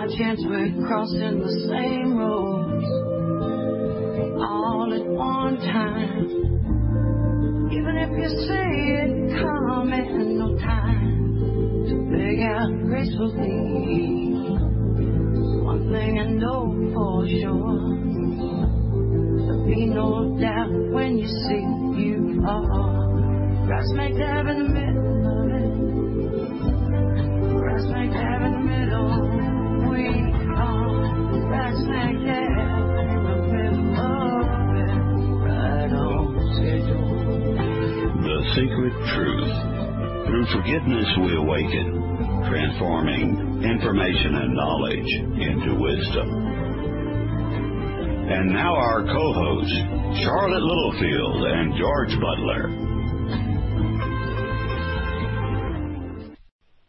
by chance we're crossing the same roads all at one time. Even if you say it calm and no time to beg out gracefully, one thing I know for sure, there'll be no doubt when you see you are right smack dab in the middle of it. Right smack dab in the middle, we are right smack dab in the middle of it, right on schedule. The Secret Truth. Through forgiveness we awaken, transforming information and knowledge into wisdom. And now our co-hosts, Charlotte Littlefield and George Butler.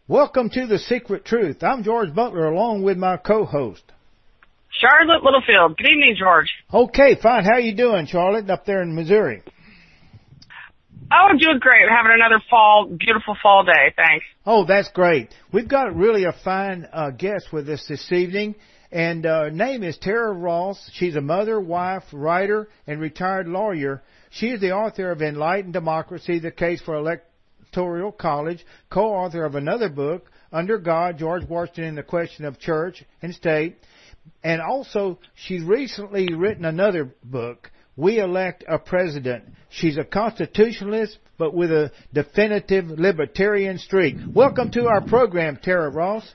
Welcome to The Secret Truth. I'm George Butler along with my co-host, Charlotte Littlefield. Good evening, George. Okay, fine. How you doing, Charlotte, up there in Missouri? Oh, I'm doing great. We're having another beautiful fall day. Thanks. Oh, that's great. We've got really a fine guest with us this evening, and her name is Tara Ross. She's a mother, wife, writer, and retired lawyer. She is the author of Enlightened Democracy, The Case for Electoral College, co-author of another book, Under God, George Washington and the Question of Church and State. And also, she's recently written another book, We Elect a President. She's a constitutionalist, but with a definitive libertarian streak. Welcome to our program, Tara Ross.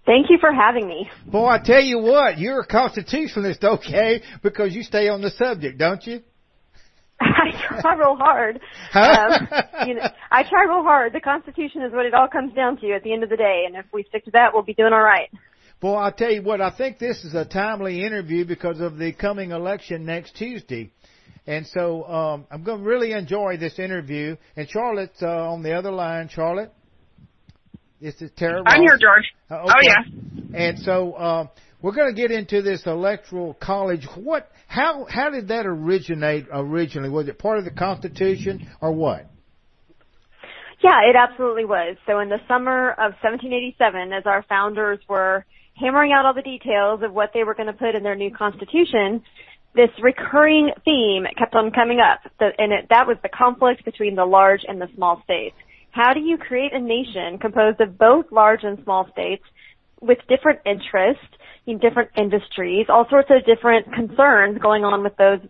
Thank you for having me. Boy, I tell you what, you're a constitutionalist, okay, because you stay on the subject, don't you? I try real hard. Huh? I try real hard. The Constitution is what it all comes down to at the end of the day, and if we stick to that, we'll be doing all right. Boy, I'll tell you what, I think this is a timely interview because of the coming election next Tuesday. And so I'm going to really enjoy this interview. And Charlotte's on the other line. Charlotte? This is Tara Ross. I'm here, George. Okay. Oh, yeah. And so we're going to get into this electoral college. How did that originate originally? Was it part of the Constitution or what? Yeah, it absolutely was. So in the summer of 1787, as our founders were hammering out all the details of what they were going to put in their new Constitution, this recurring theme kept on coming up, that was the conflict between the large and the small states. How do you create a nation composed of both large and small states with different interests, in different industries, all sorts of different concerns going on with those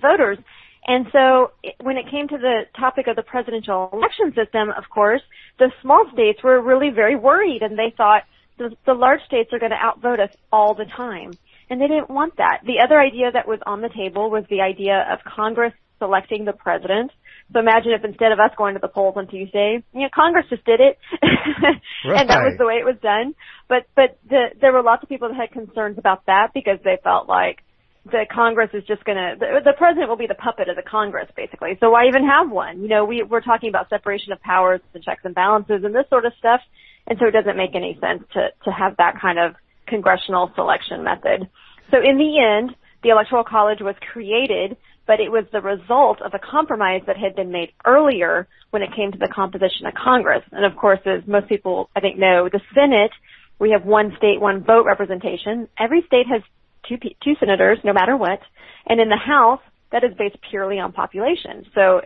voters? And so when it came to the topic of the presidential election system, of course, the small states were really very worried, and they thought the large states are going to outvote us all the time. And they didn't want that. The other idea that was on the table was the idea of Congress selecting the president. So imagine if instead of us going to the polls on Tuesday, Congress just did it. Right. And that was the way it was done. But there were lots of people that had concerns about that because they felt like the Congress is just going to, the president will be the puppet of the Congress, basically. So why even have one? We're talking about separation of powers and checks and balances and this sort of stuff. And so it doesn't make any sense to have that kind of congressional selection method. So in the end, the Electoral College was created, but it was the result of a compromise that had been made earlier when it came to the composition of Congress. And of course, as most people, I think, know, the Senate, we have one state, one vote representation. Every state has two senators, no matter what. And in the House, that is based purely on population. So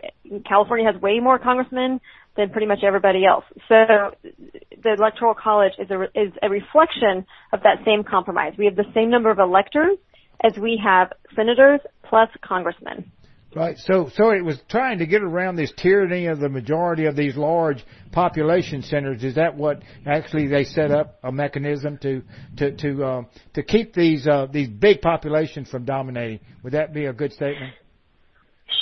California has way more congressmen than pretty much everybody else. So the Electoral College is a reflection of that same compromise. We have the same number of electors as we have senators plus congressmen. Right. So it was trying to get around this tyranny of the majority of these large population centers. Is that what actually they set up a mechanism to keep these big populations from dominating? Would that be a good statement?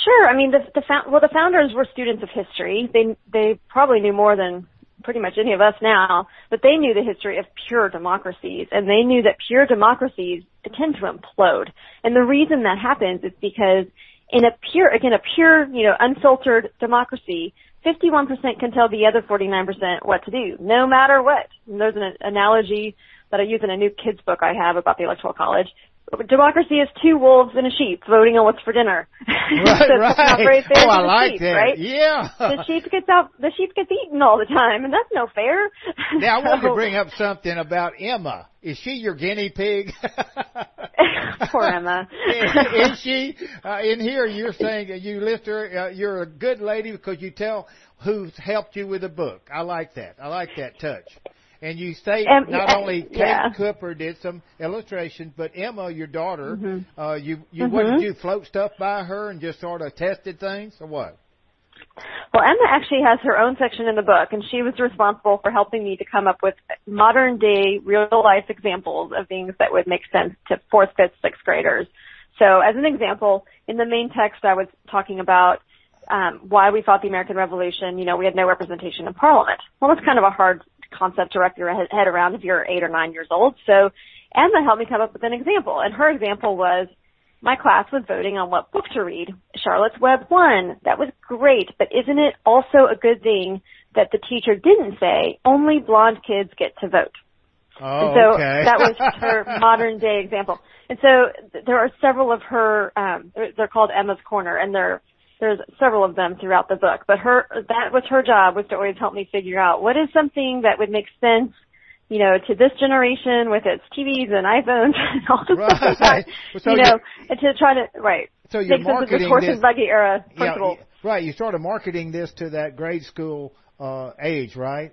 Sure. I mean, the founders were students of history. They probably knew more than pretty much any of us now, but they knew the history of pure democracies, and they knew that pure democracies tend to implode. And the reason that happens is because in a pure, unfiltered democracy, 51% can tell the other 49% what to do, no matter what. And there's an analogy that I use in a new kids book I have about the Electoral College. democracy is two wolves and a sheep voting on what's for dinner. Right, so right. It's not very fair Oh, to I the like sheep, that. right? Yeah. The sheep gets eaten all the time, and that's no fair. Now, I wanted to bring up something about Emma. Is she your guinea pig? Poor Emma. Is she? In here, you're saying you list her. You're a good lady because you tell who's helped you with the book. I like that. I like that touch. And you say not only Kate Cooper did some illustrations, but Emma, your daughter, what did you float stuff by her and just sort of tested things, or what? Well, Emma actually has her own section in the book, and she was responsible for helping me to come up with modern-day, real-life examples of things that would make sense to 4th, 5th, 6th graders. So, as an example, in the main text I was talking about why we fought the American Revolution. You know, we had no representation in Parliament. Well, that's kind of a hard concept to wrap your head around if you're 8 or 9 years old. So Emma helped me come up with an example, and her example was my class was voting on what book to read. Charlotte's Web won. That was great, but isn't it also a good thing that the teacher didn't say only blonde kids get to vote? Oh, and so okay. That was her modern day example. And so there are several of her, they're called Emma's Corner, and there's several of them throughout the book. But that was her job, was to always help me figure out what is something that would make sense, you know, to this generation with its TVs and iPhones and all this stuff like that, so and to try to, so you're make sense of marketing this horse this, and buggy era principle. Yeah, right, you started marketing this to that grade school age, right?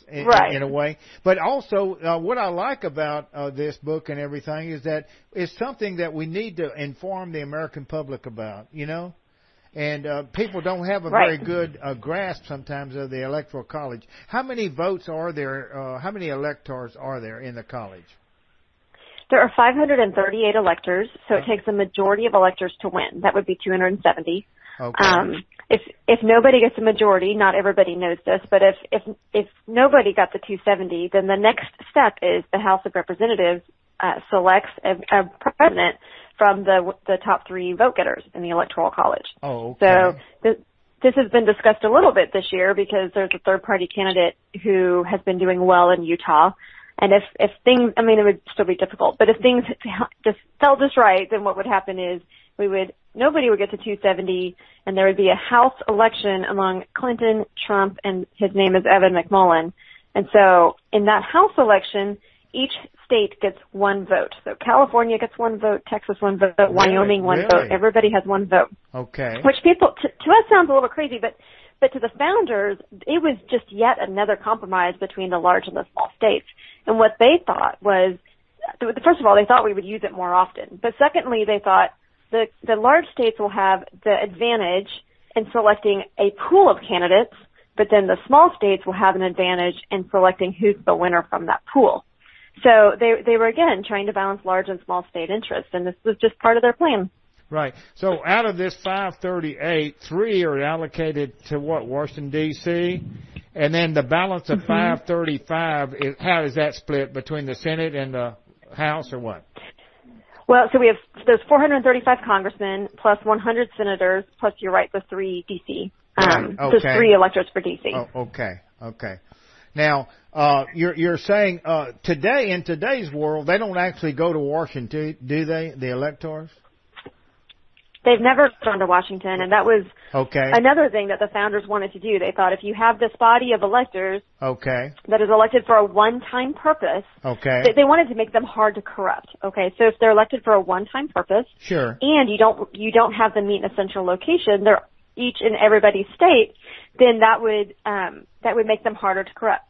In a way. But also, what I like about this book and everything is that it's something that we need to inform the American public about, you know? And people don't have a very good grasp sometimes of the Electoral College. How many votes are there? How many electors are there in the college? There are 538 electors, so it takes a majority of electors to win. That would be 270. Okay. If nobody gets a majority, not everybody knows this, but if nobody got the 270, then the next step is the House of Representatives selects a president from the top 3 vote getters in the Electoral College. Oh, okay. So this has been discussed a little bit this year because there's a third-party candidate who has been doing well in Utah. And if things, I mean, it would still be difficult, but if things just felt just right, then what would happen is nobody would get to 270, and there would be a House election among Clinton, Trump, and his name is Evan McMullin. And so in that House election, each state gets 1 vote. So California gets 1 vote, Texas 1 vote, Wyoming 1 vote. Everybody has 1 vote. Okay. Which people, to us sounds a little crazy, but to the founders, it was just yet another compromise between the large and the small states. And what they thought was, first of all, they thought we would use it more often. But secondly, they thought the large states will have the advantage in selecting a pool of candidates, but then the small states will have an advantage in selecting who's the winner from that pool. So they were, again, trying to balance large and small state interests, and this was just part of their plan. Right. So out of this 538, 3 are allocated to what, Washington, D.C.? And then the balance of 535, how is that split between the Senate and the House, or what? Well, so there's 435 congressmen plus 100 senators plus, you're right, the 3 D.C. So 3 electors for D.C. Oh, okay. Now, you're saying today, in today's world, they don't actually go to Washington, do they, the electors? They've never gone to Washington, and that was okay. Another thing that the founders wanted to do. They thought if you have this body of electors that is elected for a one-time purpose, they wanted to make them hard to corrupt. Okay, so if they're elected for a one-time purpose, and you don't have them meet in a central location, they're each in everybody's state, then that would make them harder to corrupt.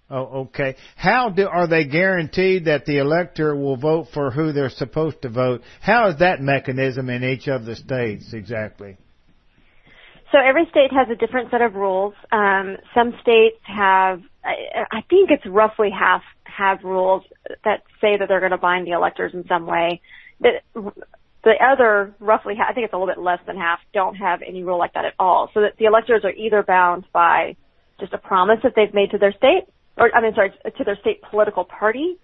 Oh, okay. How are they guaranteed that the elector will vote for who they're supposed to vote? How is that mechanism in each of the states exactly? So every state has a different set of rules. Some states have, I think it's roughly half have rules that say that they're going to bind the electors in some way. The other, roughly, I think it's a little bit less than half, don't have any rule like that at all. So that the electors are either bound by just a promise that they've made to their state, to their state political party,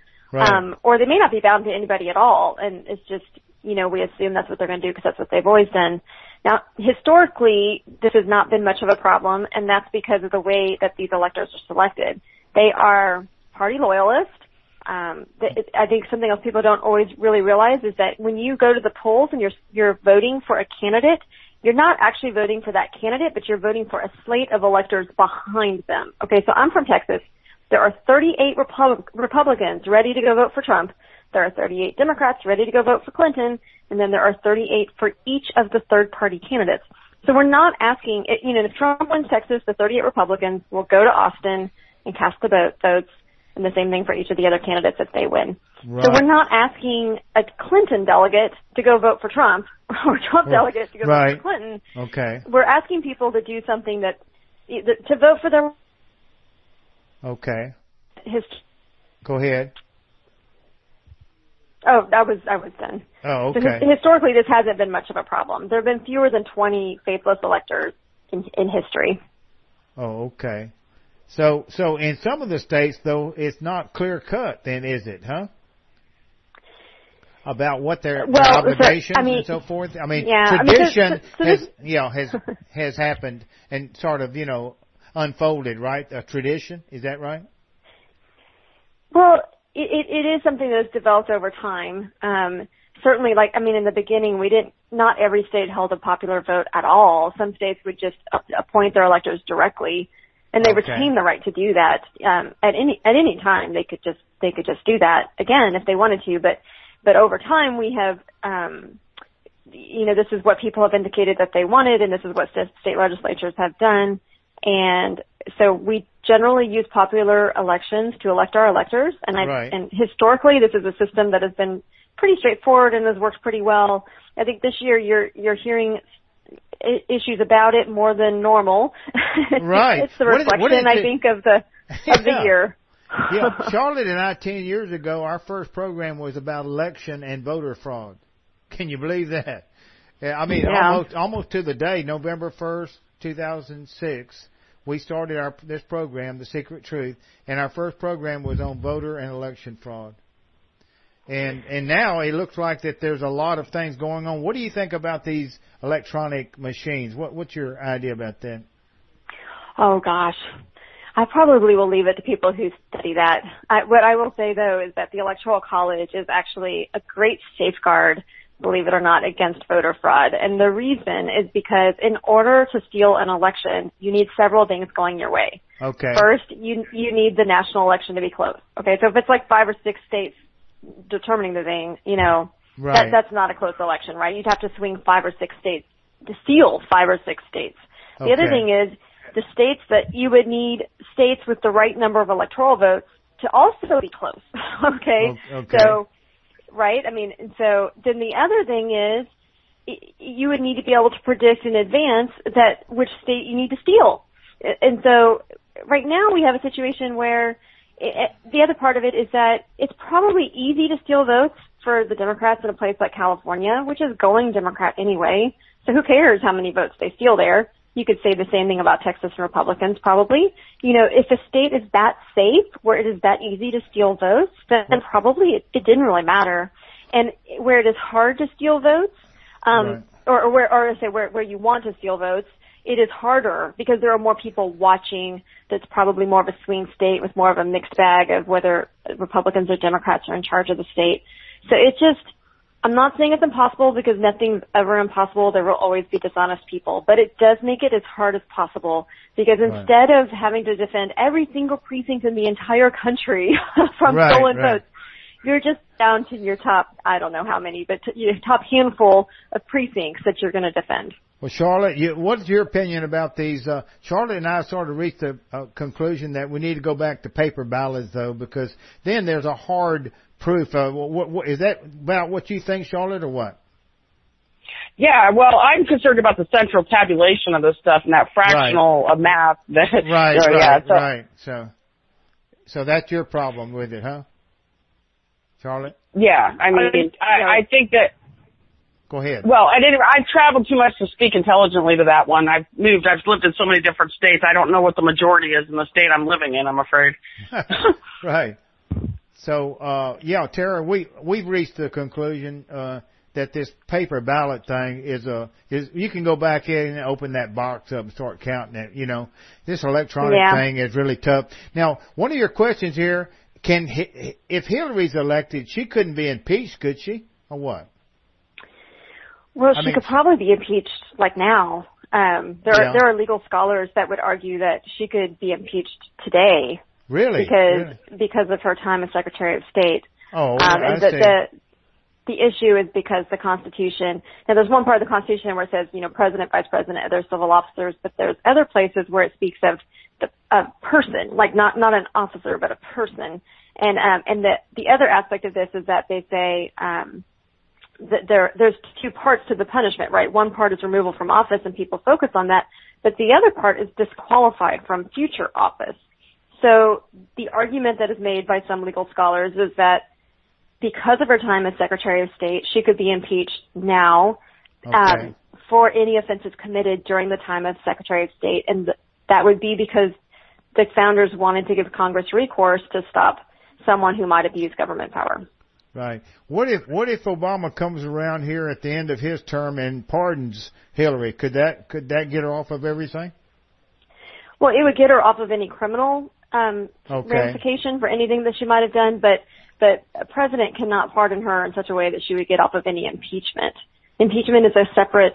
or they may not be bound to anybody at all, and it's just, we assume that's what they're going to do because that's what they've always done. Now, historically, this has not been much of a problem, and that's because of the way that these electors are selected. They are party loyalists, I think something else people don't always really realize is that when you go to the polls and you're voting for a candidate, you're not actually voting for that candidate, but you're voting for a slate of electors behind them. Okay, so I'm from Texas. There are 38 Republicans ready to go vote for Trump. There are 38 Democrats ready to go vote for Clinton, and then there are 38 for each of the third-party candidates. So we're not asking, if Trump wins Texas, the 38 Republicans will go to Austin and cast the votes, and the same thing for each of the other candidates if they win. Right. So we're not asking a Clinton delegate to go vote for Trump or a Trump delegate to go vote for Clinton. Okay. We're asking people to do something to vote for their... Okay. Go ahead. Oh, I was done. Oh, okay. So historically, this hasn't been much of a problem. There have been fewer than 20 faithless electors in history. Oh, okay. So in some of the states, though, it's not clear cut. Then is it, huh? About what their obligations and so forth. I mean, tradition has happened and sort of unfolded, right? A tradition, is that right? Well, it is something that's developed over time. Certainly, in the beginning, not every state held a popular vote at all. Some states would just appoint their electors directly, and they retain the right to do that at any time. They could just do that again if they wanted to. But over time, we have, this is what people have indicated that they wanted, and this is what state legislatures have done. And so we generally use popular elections to elect our electors. And historically, this is a system that has been pretty straightforward and has worked pretty well. I think this year you're hearing issues about it more than normal. Right. It's the reflection, I think, of the year. Yeah, Charlotte and I 10 years ago, our first program was about election and voter fraud. Can you believe that? Almost to the day, November 1st, 2006. We started this program, The Secret Truth, and our first program was on voter and election fraud. And now it looks like that there's a lot of things going on. What do you think about these electronic machines? What's your idea about that? Oh, gosh. I probably will leave it to people who study that. What I will say, though, is that the Electoral College is actually a great safeguard, believe it or not, against voter fraud. And the reason is because in order to steal an election, you need several things going your way. Okay. First, you need the national election to be close. Okay, so if it's like 5 or 6 states determining the thing, that's not a close election, right? You'd have to swing 5 or 6 states to steal 5 or 6 states. The other thing is the states that you would need states with the right number of electoral votes to also be close. Okay. So, right? So then the other thing is you would need to be able to predict in advance which state you need to steal. And so right now we have a situation where the other part of it is that it's probably easy to steal votes for the Democrats in a place like California, which is going Democrat anyway. So who cares how many votes they steal there? You could say the same thing about Texas and Republicans probably. If a state is that safe, where it is that easy to steal votes, then probably it didn't really matter. And where it is hard to steal votes, where you want to steal votes, it is harder because there are more people watching. That's probably more of a swing state with more of a mixed bag of whether Republicans or Democrats are in charge of the state. So I'm not saying it's impossible because nothing's ever impossible. There will always be dishonest people, but it does make it as hard as possible because instead of having to defend every single precinct in the entire country from stolen votes, you're just down to your top, I don't know how many, but your top handful of precincts that you're going to defend. Well, Charlotte, what's your opinion about these? Charlotte and I sort of reached the conclusion that we need to go back to paper ballots, though, because then there's a hard proof. What is that about what you think, Charlotte, or what? Yeah, well, I'm concerned about the central tabulation of this stuff and that fractional of math. Right. So that's your problem with it, huh, Charlotte? Yeah, I think that. Go ahead. Well, I traveled too much to speak intelligently to that one. I've lived in so many different states. I don't know what the majority is in the state I'm living in, I'm afraid. Right. So, Tara, we've reached the conclusion, that this paper ballot thing is you can go back in and open that box up and start counting it, This electronic thing is really tough. Now, one of your questions here, if Hillary's elected, she couldn't be impeached, could she? Or what? Well, she could probably be impeached like now. There are legal scholars that would argue that she could be impeached today. Really? Because of her time as Secretary of State. Oh, and the issue is because the Constitution, now there's one part of the Constitution where it says, President, Vice President, other civil officers, but there's other places where it speaks of a person, like not an officer, but a person. And the other aspect of this is that they say, that there's two parts to the punishment, right? One part is removal from office and people focus on that, but the other part is disqualified from future office. So the argument that is made by some legal scholars is that because of her time as Secretary of State, she could be impeached now for any offenses committed during the time of Secretary of State, and that would be because the founders wanted to give Congress recourse to stop someone who might abuse government power. Right. What if Obama comes around here at the end of his term and pardons Hillary? Could that get her off of everything? Well, it would get her off of any criminal ramification for anything that she might have done, but a president cannot pardon her in such a way that she would get off of any impeachment. Impeachment is a separate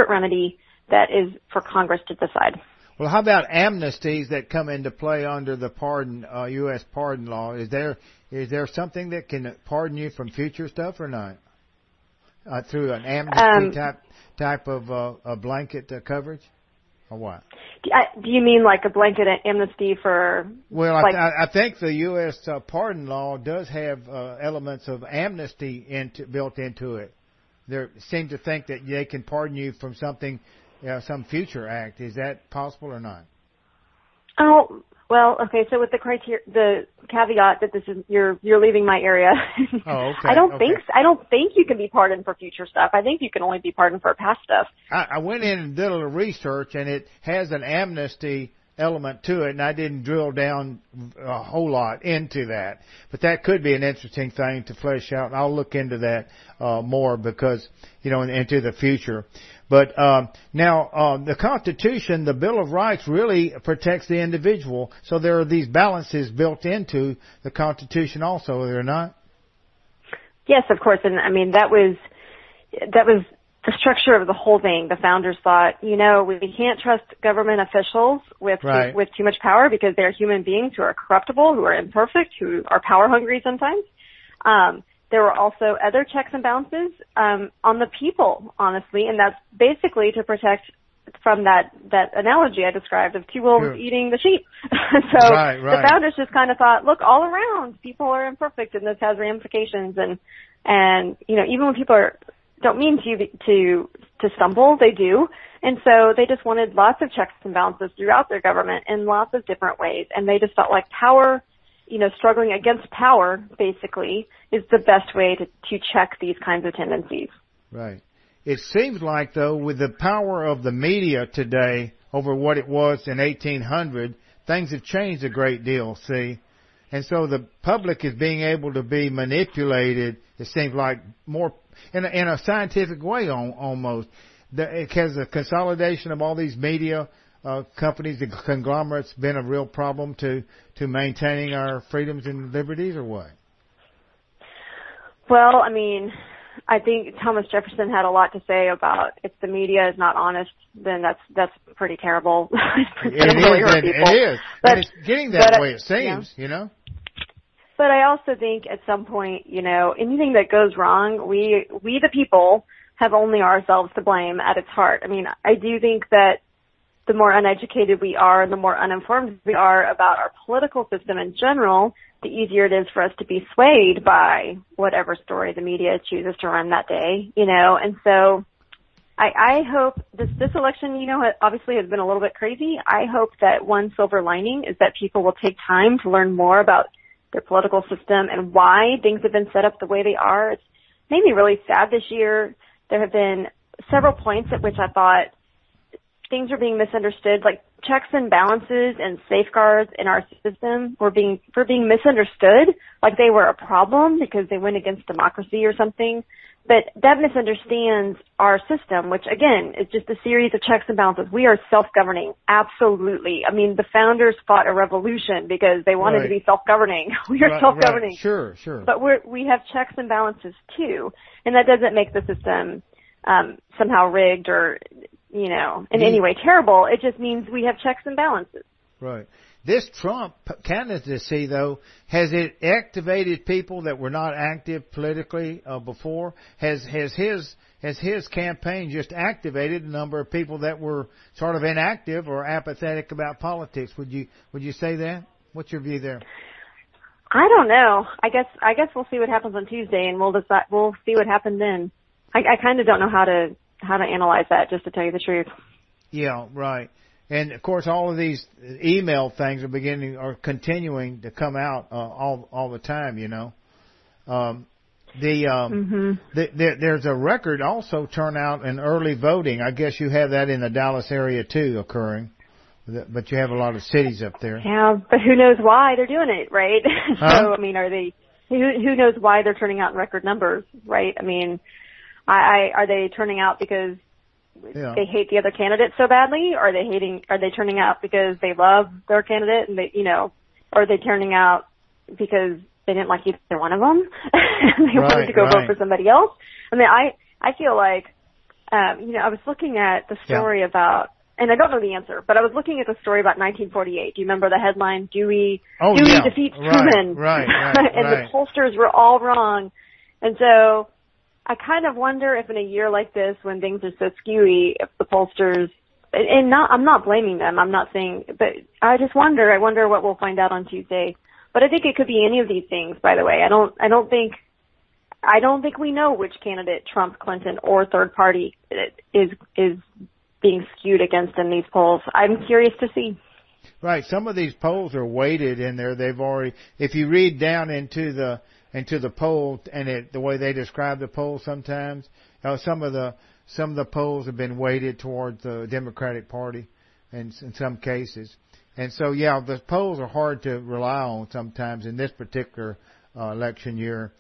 remedy that is for Congress to decide. Well, how about amnesties that come into play under the U.S. pardon law? Is there something that can pardon you from future stuff or not? Through an amnesty type of a blanket coverage, or what? Do you mean like a blanket amnesty for? Well, I think the U.S. Pardon law does have elements of amnesty built into it. They seem to think that they can pardon you from something, some future act. Is that possible or not? Oh, well, okay. So with the caveat that this is you're leaving my area. Oh, okay. I don't think you can be pardoned for future stuff. I think you can only be pardoned for past stuff. I went in and did a little research, and it has an amnesty element to it, and I didn't drill down a whole lot into that. But that could be an interesting thing to flesh out, and I'll look into that more because, into the future. But now the Constitution, the Bill of Rights, really protects the individual. So there are these balances built into the Constitution also, are there not? Yes, of course. And I mean, that was the structure of the whole thing. The founders thought, we can't trust government officials with too much power because they're human beings who are corruptible, who are imperfect, who are power hungry sometimes. There were also other checks and balances on the people, honestly, and that's basically to protect from that analogy I described of two wolves eating the sheep. So the founders just kind of thought, look, all around, people are imperfect, and this has ramifications. And even when people don't mean to stumble, they do. And so they just wanted lots of checks and balances throughout their government in lots of different ways. And they just felt like power, struggling against power, basically, is the best way to check these kinds of tendencies. Right. It seems like, though, with the power of the media today over what it was in 1800, things have changed a great deal, see? And so the public is being able to be manipulated, it seems like, more in a scientific way almost. Has the consolidation of all these media companies, the conglomerates, been a real problem to maintaining our freedoms and liberties, or what? Well, I mean, I think Thomas Jefferson had a lot to say about if the media is not honest, then that's pretty terrible. It is. But, and it's getting that way, it seems, But I also think at some point, anything that goes wrong, we the people have only ourselves to blame at its heart. I mean, I do think that the more uneducated we are and the more uninformed we are about our political system in general, the easier it is for us to be swayed by whatever story the media chooses to run that day, And so I hope this election, obviously has been a little bit crazy. I hope that one silver lining is that people will take time to learn more about their political system and why things have been set up the way they are. It's made me really sad this year. There have been several points at which I thought things are being misunderstood, like checks and balances and safeguards in our system were being misunderstood, like they were a problem because they went against democracy or something. But that misunderstands our system, which again is just a series of checks and balances. We are self-governing, absolutely. I mean, the founders fought a revolution because they wanted to be self-governing. We are self-governing. Right. Sure. But we have checks and balances too, and that doesn't make the system somehow rigged or, in any way terrible. It just means we have checks and balances. Right. This Trump candidacy, though, has it activated people that were not active politically before? Has his campaign just activated a number of people that were sort of inactive or apathetic about politics? Would you say that? What's your view there? I don't know. I guess we'll see what happens on Tuesday, and we'll decide. We'll see what happened then. I kind of don't know how to analyze that, just to tell you the truth. Yeah, right. And of course, all of these email things are continuing to come out all the time. There's a record also turnout in early voting. I guess you have that in the Dallas area too occurring, but you have a lot of cities up there. Yeah, but who knows why they're doing it, right? Huh? So I mean, are they? Who knows why they're turning out in record numbers, right? I mean, are they turning out because they hate the other candidate so badly? Or are they turning out because they love their candidate and or are they turning out because they didn't like either one of them and they wanted to go vote for somebody else? I mean, I feel like, I was looking at the story about, and I don't know the answer, but I was looking at the story about 1948. Do you remember the headline, Dewey defeats Truman? Right. And the pollsters were all wrong. And so I kind of wonder if in a year like this, when things are so skewy, if the pollsters, I'm not blaming them, I'm not saying, but I wonder what we'll find out on Tuesday. But I think it could be any of these things, by the way. I don't think we know which candidate, Trump, Clinton, or third party is being skewed against in these polls. I'm curious to see. Right. Some of these polls are weighted in there. They've already, if you read down into the poll and the way they describe the poll sometimes, some of the polls have been weighted towards the Democratic Party in some cases. And so, the polls are hard to rely on sometimes in this particular election year.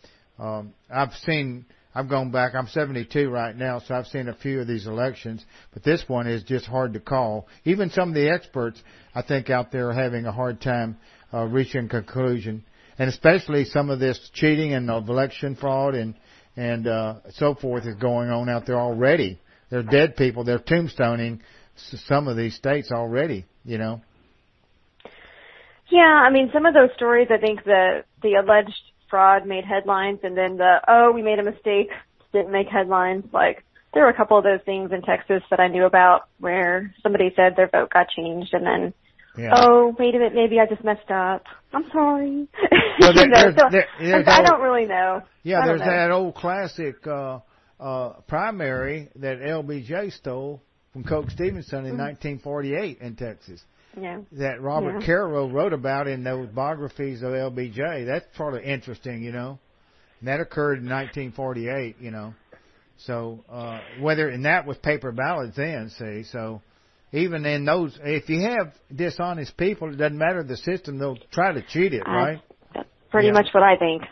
I've gone back, I'm 72 right now, so I've seen a few of these elections, but this one is just hard to call. Even some of the experts, I think, out there are having a hard time reaching a conclusion. And especially some of this cheating and election fraud and so forth is going on out there already. There are dead people. They're tombstoning some of these states already, Yeah, I mean, some of those stories, I think the alleged fraud made headlines, and then we made a mistake didn't make headlines. Like, there were a couple of those things in Texas that I knew about where somebody said their vote got changed, and then wait a minute, maybe I just messed up. I'm sorry. Well, I don't really know. Yeah, there's that old classic primary that LBJ stole from Coke Stevenson in 1948 in Texas. Yeah. That Robert Caro wrote about in those biographies of LBJ. That's sort of interesting, And that occurred in 1948, So, and that was paper ballots then, see, so. Even in those, if you have dishonest people, it doesn't matter the system; they'll try to cheat it, right? That's pretty much what I think.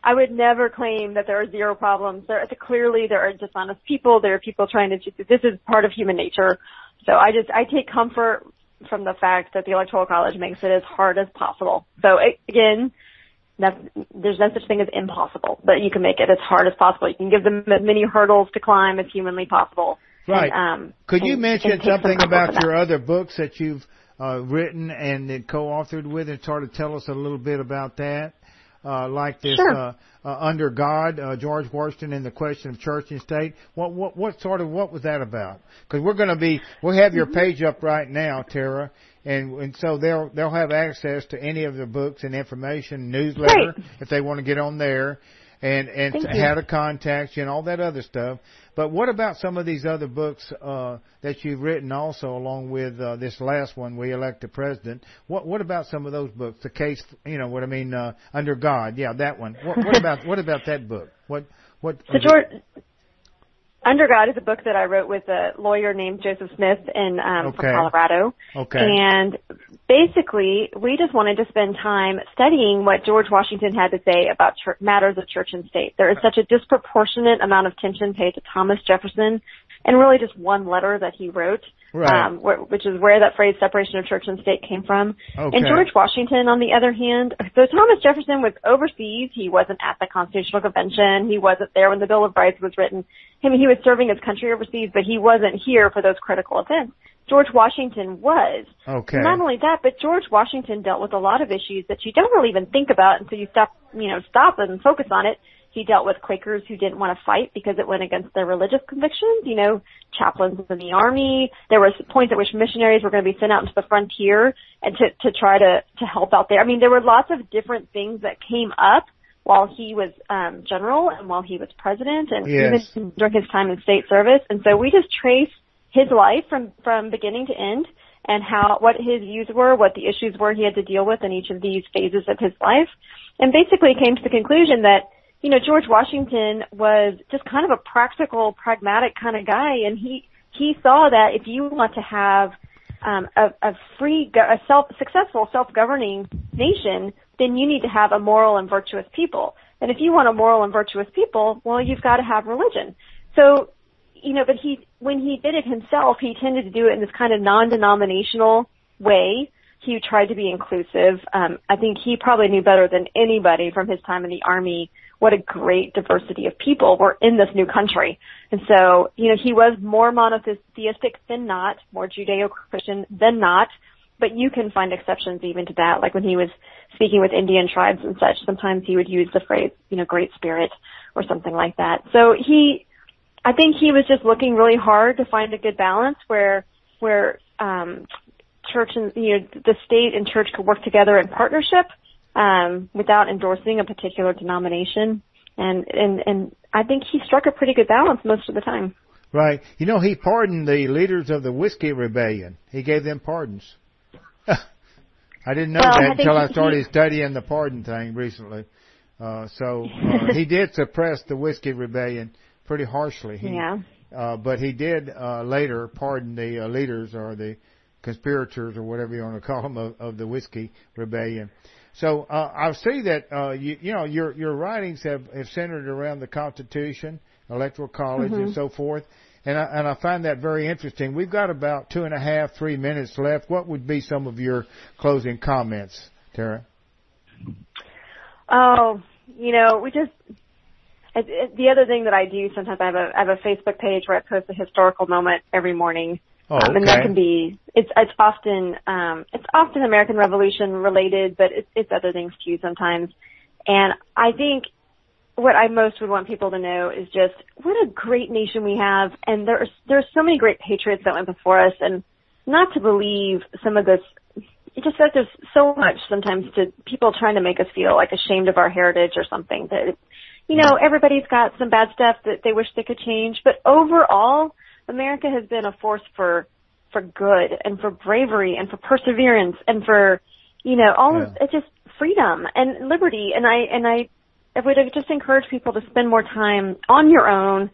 I would never claim that there are zero problems. Clearly, there are dishonest people. There are people trying to cheat. This is part of human nature. So I take comfort from the fact that the Electoral College makes it as hard as possible. So again, there's no such thing as impossible, but you can make it as hard as possible. You can give them as many hurdles to climb as humanly possible. Right. And, Could you mention something about your other books that you've written and co-authored with, and sort of tell us a little bit about that? Like this, Under God, George Washington and the Question of Church and State. What was that about? Because we'll have your page up right now, Tara, and so they'll have access to any of the books and information, newsletter, if they want to get on there, and how to contact you and all that other stuff. But what about some of these other books that you've written also, along with this last one, We Elect a President? What about some of those books? The Case, Under God, that one. What about that book? So George, Under God is a book that I wrote with a lawyer named Joseph Smith from Colorado. Okay. And basically, we just wanted to spend time studying what George Washington had to say about matters of church and state. There is such a disproportionate amount of attention paid to Thomas Jefferson, and really just one letter that he wrote, right. Which is where that phrase separation of church and state came from. Okay. And George Washington, on the other hand, so Thomas Jefferson was overseas. He wasn't at the Constitutional Convention. He wasn't there when the Bill of Rights was written. I mean, he was serving his country overseas, but he wasn't here for those critical events. George Washington was. Okay. Not only that, but George Washington dealt with a lot of issues that you don't really even think about until you stop and focus on it. He dealt with Quakers who didn't want to fight because it went against their religious convictions, chaplains in the army. There was points at which missionaries were going to be sent out into the frontier and to try to help out there. I mean, there were lots of different things that came up while he was general and while he was president and yes. even during his time in state service. And so we just trace his life from beginning to end and what his views were, what the issues were he had to deal with in each of these phases of his life. And basically came to the conclusion that George Washington was just kind of a practical, pragmatic kind of guy, and he saw that if you want to have successful, self-governing nation, then you need to have a moral and virtuous people. And if you want a moral and virtuous people, well, you've got to have religion. So, but when he did it himself, he tended to do it in this kind of non-denominational way. He tried to be inclusive. I think he probably knew better than anybody from his time in the Army what a great diversity of people were in this new country. And so, he was more monotheistic than not, more Judeo-Christian than not, but you can find exceptions even to that. Like when he was speaking with Indian tribes and such, sometimes he would use the phrase, Great Spirit or something like that. So I think he was just looking really hard to find a good balance where church and, the state and church could work together in partnership, without endorsing a particular denomination. And I think he struck a pretty good balance most of the time. Right. He pardoned the leaders of the Whiskey Rebellion. He gave them pardons. I didn't know that until I started studying the pardon thing recently. He did suppress the Whiskey Rebellion pretty harshly. But he did later pardon the leaders or the conspirators or whatever you want to call them of the Whiskey Rebellion. So I see that your writings have centered around the Constitution, Electoral College, and so forth, and I find that very interesting. We've got about 3 minutes left. What would be some of your closing comments, Tara? Oh, we just the other thing that I do sometimes I have a Facebook page where I post a historical moment every morning. Oh, okay. And that can be, it's often American Revolution related, but it's other things too sometimes. And I think what I most would want people to know is just what a great nation we have. And there's so many great patriots that went before us, and not to believe some of this, it's just that there's so much sometimes to people trying to make us feel like ashamed of our heritage or something that, everybody's got some bad stuff that they wish they could change. But overall, America has been a force for good and for bravery and for perseverance and for, it's just freedom and liberty. And I would just encourage people to spend more time on your own,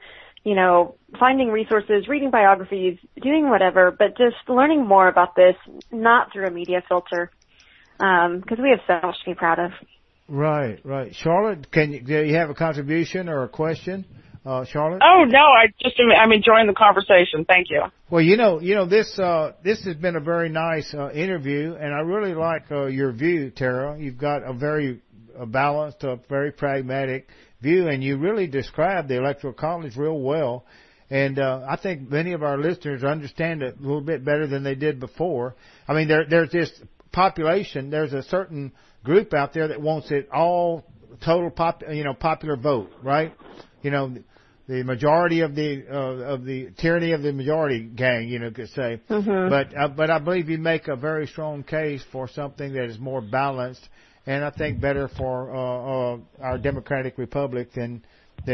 finding resources, reading biographies, doing whatever, but just learning more about this, not through a media filter, because we have so much to be proud of. Right. Charlotte, do you have a contribution or a question? Charlotte? Oh, no, I'm enjoying the conversation. Thank you. Well, this has been a very nice interview, and I really like your view, Tara. You've got a very balanced, very pragmatic view, and you really described the Electoral College real well. And I think many of our listeners understand it a little bit better than they did before. I mean, there's this population, there's a certain group out there that wants it all total popular vote, right? The majority of the tyranny of the majority gang, could say. Mm-hmm. But I believe you make a very strong case for something that is more balanced, and I think better for our democratic republic than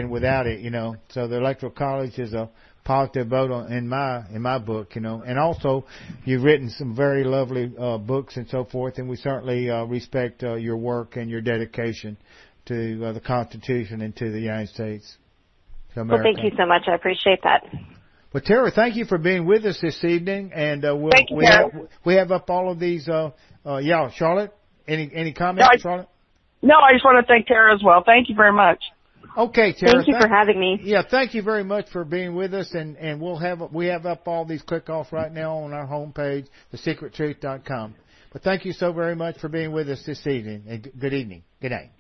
without it. So the Electoral College is a positive vote in my book. And also you've written some very lovely books and so forth, and we certainly respect your work and your dedication to the Constitution and to the United States. to America. Well, thank you so much. I appreciate that. Well, Tara, thank you for being with us this evening, and Thank you, Tara. we have up all of these. Charlotte, any comments, Charlotte? No, I just want to thank Tara as well. Thank you very much. Okay, Tara. Thank you for having me. Yeah, thank you very much for being with us, and we have up all these click-offs right now on our homepage, thesecrettruth.com. But thank you so very much for being with us this evening, and good evening. Good night.